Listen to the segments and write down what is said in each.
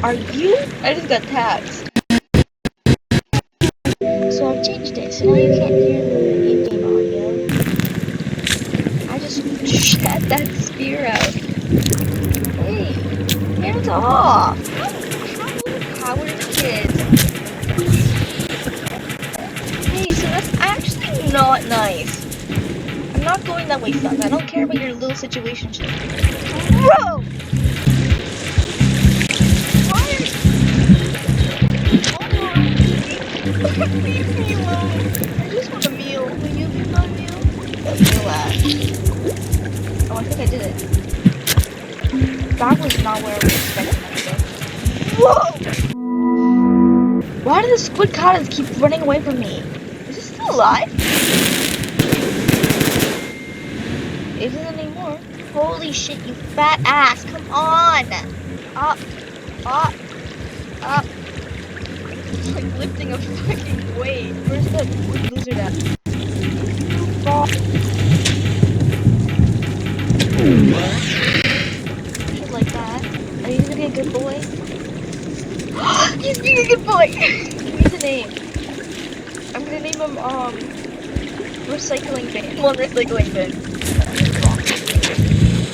Are you? I just got taxed. So I've changed it, so now you can't hear the in-game audio. I just shot that spear out. Hey, hands off! How power to kids. Hey, so that's actually not nice. I'm not going that way, son. I don't care about your little situation. Bro! Why are you... Leave me alone. I just want a meal. Will you be my meal? A meal at... Oh, I think I did it. That was not where I was expecting that to go. Whoa! Why do the squid cottons keep running away from me? Is it still alive? Isn't anymore. Holy shit, you fat ass. Come on. Up. Up. Up. It's like lifting a fucking weight. Where's the lizard at? Fall. Shit like that. Are you gonna be a good boy? He's being a good boy! Give me the name. I'm gonna name him, Recycling Bin. One recycling bin.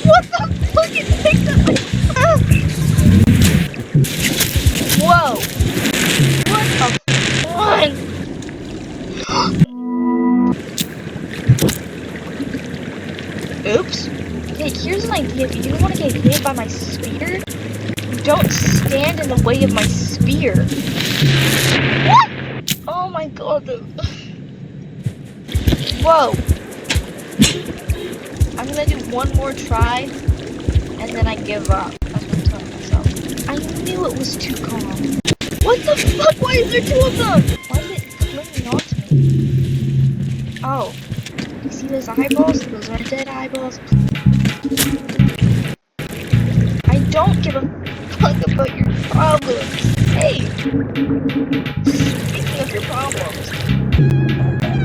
What the fuck? It picked up my phone! Whoa! What the fuck? Oops. Hey, here's an idea. If you want to get hit by my spear, don't stand in the way of my spear. What? Oh my god. Whoa. I'm gonna do one more try, and then I give up. That's what I'm telling myself. I knew it was too calm. What the fuck? Why is there two of them? Why is it clinging on to me? Oh. You see those eyeballs? Those are dead eyeballs. I don't give a fuck about your problems. Hey! Speaking of your problems,